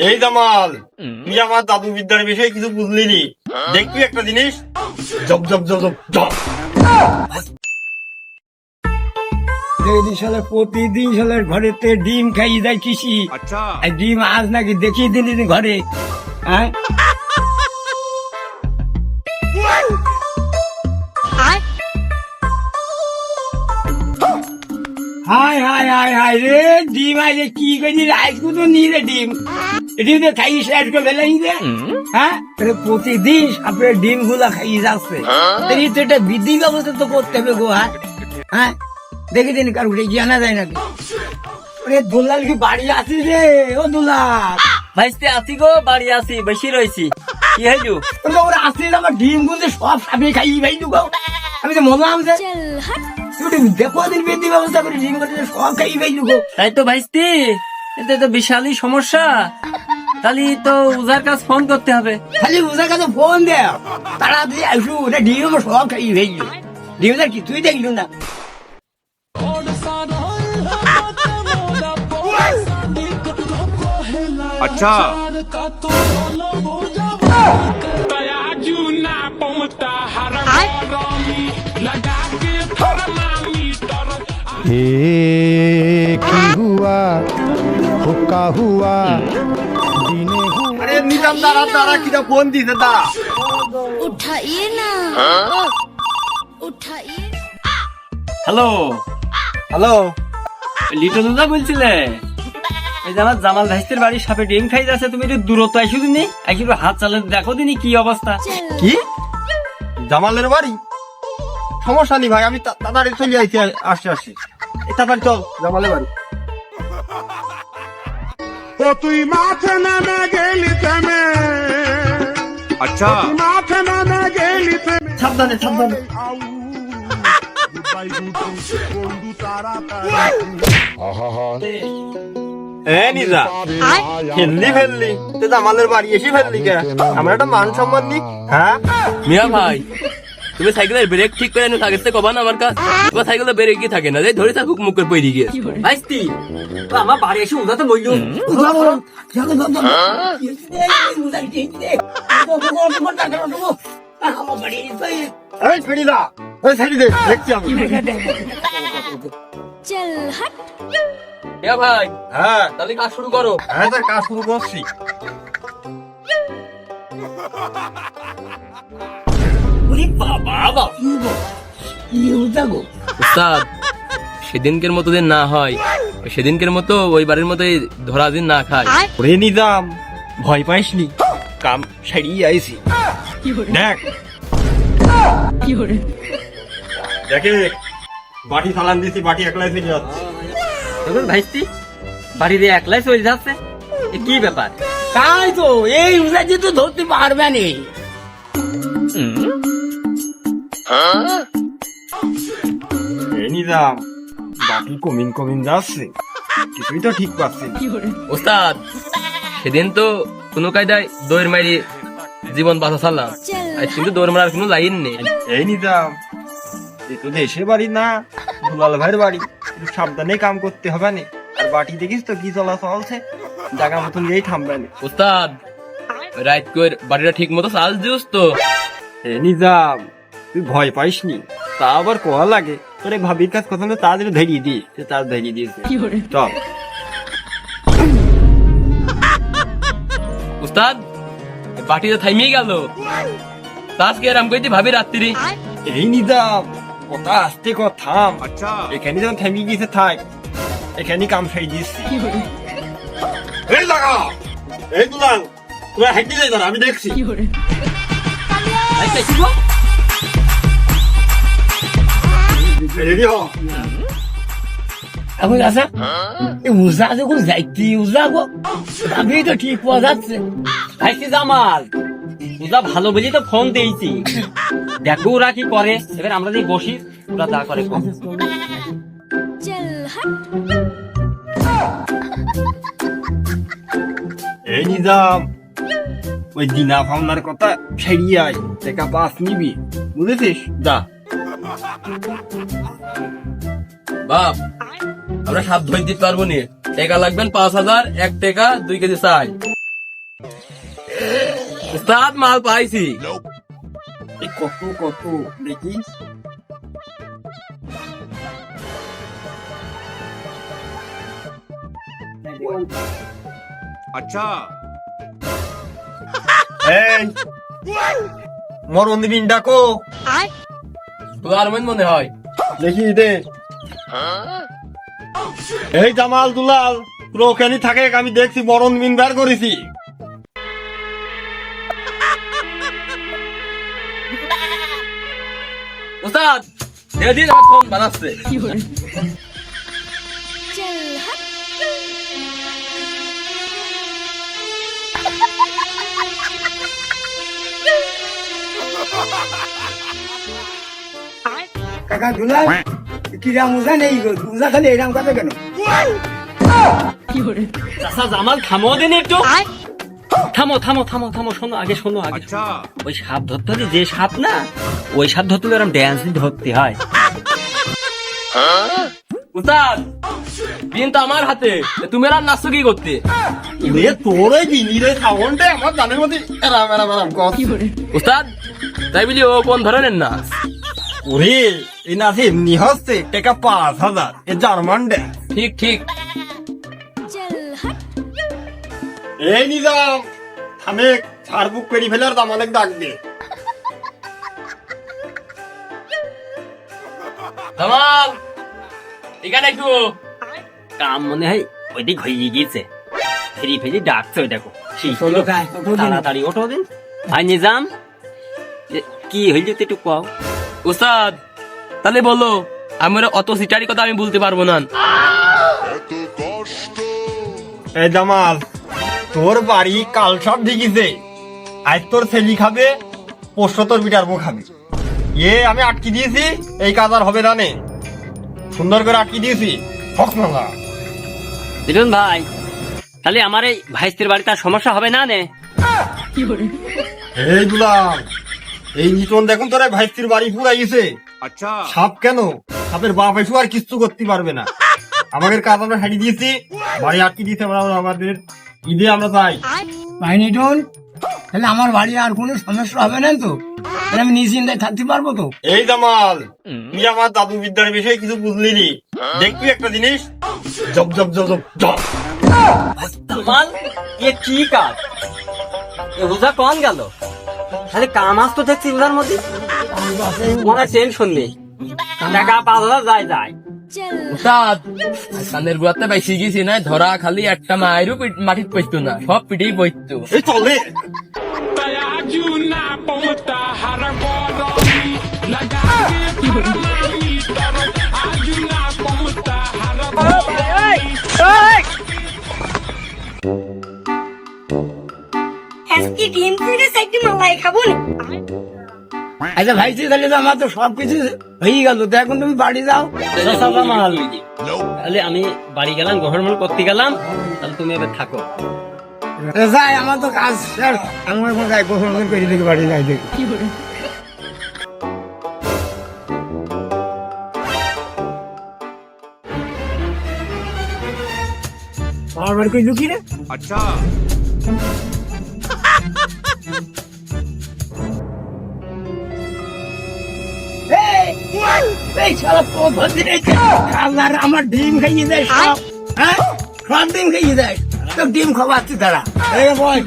এই জামাল, তুই আমার দাদু বিদ্যার বিষয়ে কিছু বুঝলি নি? দেখবি একটা জিনিস, জব জব জব জব জব। সালে প্রতিদিন সালের ঘরেতে ডিম খাই যায় কৃষি। আচ্ছা, ডিম আজ নাকি দেখিয়ে দিলি ঘরে। হ্যাঁ, হাই হাই হাই হাই রে, ডিম আজ কি করি আজকে তো নিয়ে রে ডিম ডিম তো খাই শেষ করে ফেলাই রে। হ্যাঁ, প্রতিদিন সাপের ডিম গুলা খাই যাচ্ছে। এই তো এটা বিধি ব্যবস্থা তো করতে হবে গো। হ্যাঁ, দেখে দিন কারো জানা যায় নাকি? দুলাল কি বাড়ি আছিস রে? ও দুলাল ভাইস্তে আছি গো, বাড়ি আছি, বেশি রয়েছি। কি হইলো? ওরা আসলে আমার ডিম গুলো সব সাপে খাই ভাই গো। আমি তো মরলাম যে দেখো দিন বিধি ব্যবস্থা করে ডিম করে সব খাই ভাই গো। তাই তো ভাইস্তে, এতে তো বিশালই সমস্যা। তাহলে তো উজার কাছে ফোন করতে হবে। খালি ওদের কাছে ফোন দেও, তাড়াতাড়ি আসু। ওটা ডিম আমার সব খাই ভাই। ডিমটার কিছুই দেখলু না। আচ্ছা, কি হুয়া হুকা হুয়া দিনে আরে নিজাম দাঁড়া দাঁড়া, কিটা ফোন দিতে দাঁড়া। उठाइए ना उठाइए। হ্যালো হ্যালো, লিটন দাদা বলছিলে? এই যে আমার জামাল ভাইস্তের বাড়ির সাপে ডিম খাই যাচ্ছে, তুমি একটু দূরত্ব আইসো দিনি, একটু হাত চালে দেখো দিনি কি অবস্থা। কি জামালের বাড়ি? সমস্যা নেই ভাই, আমি তাড়াতাড়ি চলে আইছি, আসছি আসছি। তাড়াতাড়ি চল জামালের বাড়ি। ও তুই মাঠে নামে গেলি থেমে, আচ্ছা, মাঠে নামে গেলি থেমে। সাবধানে সাবধানে। আউ দুবাই দুটো বন্ধু তাড়াতাড়ি। এ নিজা, ফেললি তো জামালের বাড়ি এসে ফেললি কে? আমার একটা মান সম্মান নি। হ্যাঁ মিয়া ভাই, তুমি সাইকেলের ব্রেক ঠিক করে এনে থাকতে কবা না আমার কাছে? তোমার সাইকেলের ব্রেক কি থাকে না, যে ধরে থাকুক মুখের পইরি গিয়ে। ভাইস্তি, আমার বাড়ি এসে উদাতে বইলো। এই ছেড়ে দা, এই ছেড়ে দে, দেখছি আমি। चल हट। মিয়া ভাই, হ্যাঁ তাহলে কাজ শুরু করো। হ্যাঁ, তার কাজ শুরু করছি। উস্তাদ, সেদিনকের মতো দিন না হয়, সেদিনকের মতো ওই বাড়ির মতোই ধরা দিন না খায়। ওরে নিজাম, ভয় পাইসনি, কাম সারিয়ে আইছি। দেখ দেখে বাটি সালান দিছি, বাটি একলাই ফিরে যাচ্ছে। দেখুন ভাইস্তি, বাড়িতে একলাই চলে যাচ্ছে, এ কি ব্যাপার? তাই তো এই উজাজি তো ধরতে পারবে না। এই নিজাম, বাটি কমিন কমিন যাচ্ছে, কিছুই তো ঠিক পাচ্ছি না। ওস্তাদ, সেদিন তো কোনো কায়দায় দৌড় মারি জীবন বাঁচা ছাড়লাম, আজ কিন্তু দৌড় মারার কোনো লাইন নেই। এই নিজাম, এই তো দেশে বাড়ি না, দুলাল ভাইয়ের বাড়ি, একটু সাবধানে কাম করতে হবে না। আর বাটি দেখিস তো কি চলা চলছে, জায়গা মতন গিয়েই থামবে না। ওস্তাদ, রাত করে বাড়িটা ঠিক মতো চাল দিস তো। এই নিজাম, তুই ভয় পাইসনি, তা আবার কোয়া লাগে তোর এক ভাবির কাজ কথা তাড়াতাড়ি ধরিয়ে দিই, সে তার ধরিয়ে দিয়েছে। চল। উস্তাদ, বাটিটা থামিয়ে গেল, আজকে আরাম করতে ভাবি রাত্রি। এই নিজাম, কথা আসতে কথা থাম। আচ্ছা, এখানে যখন থামিয়ে গিয়েছে থাক, এখানে কাম সাই দিচ্ছি। এই লাগা, এই দুলাল, তোরা হাঁটি যাই, আমি দেখছি। রেডি হ। এখন আসা উজা যখন যাইতি উজা গো, আমি তো ঠিক পাওয়া যাচ্ছে। ভাইস্তি জামাল, ওরা ভালো বলি তো ফোন দিয়েছি, দেখো ওরা কি করে। এবার আমরা যদি বসি, ওরা যা করে কম। चल हट। এই নিজাম, ওই দিনা ভাবনার কথা সেরিয়ে আয়, দেখা বাস নিবি, বুঝেছিস? যা। বাপ, আমরা সাপ ধরে দিতে পারবো নি, টাকা লাগবেন 5,000, 1 টাকা 2 কেজি চাই। উস্তাদ মাল পাইছি। এই কত কত দেখি এই মরণ দিবিন ডাকো তোর মনে হয় দেখি দে এই জামাল দুলাল তোর ওখানে থাকে আমি দেখছি মরণ দিবিন বের করেছি উস্তাদ দিন আমার ফোন বানাচ্ছে। चल हट কাকা দুলাল কিরা মুজা নেই গো, মুজা খালি এরকম কথা কেন? চাচা জামাল থামো দিন একটু, থামো থামো থামো থামো, শোনো আগে শোনো আগে। ওই সাপ ধরতে হলে যে সাপ না, ওই সাপ ধরতে হলে এরকম ড্যান্স ধরতে হয়। উস্তাদ দিন তো আমার হাতে, তুমি আর নাচছো কি করতে? রে তোর ওই বিনিরে সাউন্ডে আমার জানের মধ্যে এরাম এরাম এরাম কর উস্তাদ তাই বলি ও কোন ধরনের নাচ? ওরে এই নাচে এমনি হচ্ছে টাকা 5,000 এ জার্মান ড্যান্স ঠিক ঠিক। चल हट এই নিজাম থামে ছাড় বুক করে ফেলার জামালেক ডাক দে জামাল এখানে একটু। কাম মনে হয় ওইদিক হয়ে গিয়েছে, ফেরি ফেরি ডাকছে ওই দেখো। চলো খাই, ওঠো দিন। তাড়াতাড়ি ওঠো দিন। ভাই নিজাম কি হইলে তো একটু কও। উস্তাদ তাহলে বলো, আমার অত সিটারি কথা আমি বলতে পারবো না। এই জামাল তোর বাড়ি কাল সব ঢিকিছে, আজ তোর ছেলি খাবে, পোষ্য তোর বিটার মুখ খাবে। আমি আটকে দিয়েছি, এই কাজ আর হবে না নে, সুন্দর করে আটকে দিয়েছি। হক না না। দিলুন ভাই, তাহলে আমার এই ভাইস্তির বাড়িতে আর সমস্যা হবে না নে? এই দুলাল এই নিতন দেখুন তোর ভাইস্তির বাড়ি পুরাইছে। আচ্ছা সাপ কেন, সাপের বাপ এসে আর কিচ্ছু করতে পারবে না। আমাদের কাজ আমরা হারিয়ে দিয়েছি, বাড়ি আটকে দিয়েছে। আমরা আমাদের ঈদে আমরা চাই বাহিনী টোন, তাহলে আমার বাড়ি আর কোনো সমস্যা হবে না তো? তাহলে আমি নিশ্চিন্তায় থাকতে পারবো তো? এই জামাল তুই আমার দাদু বিদ্যার বিষয়ে কিছু বুঝলি নি, দেখবি একটা জিনিস, জব জব জব জব জব। জামাল এ কি কাজ? এ রোজা কন গেল, তাহলে কাম আস তো দেখছি রোজার মধ্যে। মনে টেনশন নেই, টাকা 5,000 যায় যায়। चल উস্তাদ কানের গুয়াতে বাইসি গেছি না, ধরা খালি একটা মায়েরও মাটিত পড়তো না, সব পিঠেই পড়তো। এই চলে আজকে ডিম থেকে সাইডে মালাই খাবো না আচ্ছা ভাই, তাহলে তো আমার তো সবকিছু হয়ে গেল, তো এখন তুমি বাড়ি যাও। চাচা জামাল, তাহলে আমি বাড়ি গেলাম, গহরমল করতে গেলাম, তাহলে তুমি এবার থাকো। যাই, আমার তো কাজ শেষ, আমি এখন যাই গোসল করে দেখি, বাড়ি যাই দেখি। আমার বাড়ি কই ঢুকি রে? এই শালা প্রধান দিয়েছে, খালার আমার ডিম খাইয়ে দেয় সব, হ্যাঁ সব ডিম খাইয়ে দেয়, তো ডিম খাওয়াচ্ছি তারা। এই বয়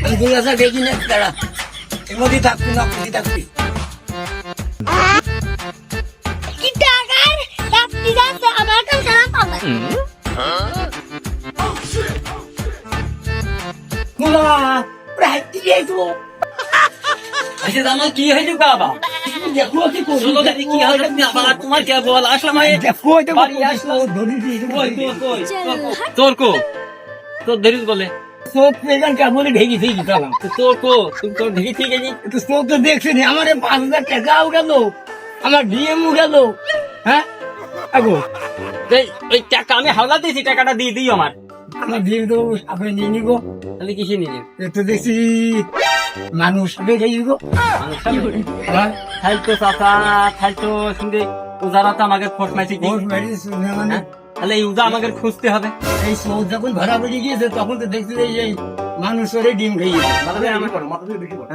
আমি 2,000 দেখি না তারা, এর মধ্যে থাকবি না, খুশি থাকবি। কি টাকার রাত্রি রাতে আমার কাছে খারাপ পাবে মোলা প্রায় দিয়ে তো আচ্ছা জামাল কি হয়েছে বাবা? দেখো কি করছো, চলো দেখি কি হয়েছে। আবার তোমার কে বল, আসলাম এই দেখো এটা বাড়ি আসলাম। ধরি দিয়ে কই, কই, কই? चल हट তোর কো, তোর ধরিস বলে চোখ পেগান কেমন ঢেকে থেকে গেলাম, তো তোর কো, তুমি তোর ঢেকে ঠিক গেলি। তো চোখ তো দেখছি নি, আমার 5,000 টাকাও গেল, আমার ডিএমও গেল, হ্যাঁ আগো ওই টাকা আমি হাওলা দিয়েছি, টাকাটা দিয়ে দিই আমার। আমার ডিএম তো সাপে নিয়ে নিবো, তাহলে কিসে নিলেন? তো দেখছি মানুষ সাপে খেয়ে নিবো। হ্যাঁ খাইতো চাচা, খাইতো শুনতে ওজারা তো আমাকে ফোট মাইছি কি। ভোট মেরেছে, মানে তাহলে এই উদা আমাকে খুঁজতে হবে। এই সৌদ যখন ধরা পড়ে গিয়েছে তখন তো দেখছি যে এই মানুষ ওরে ডিম খেয়ে তাহলে আমি করো, মাথা দিয়ে বেশি করো।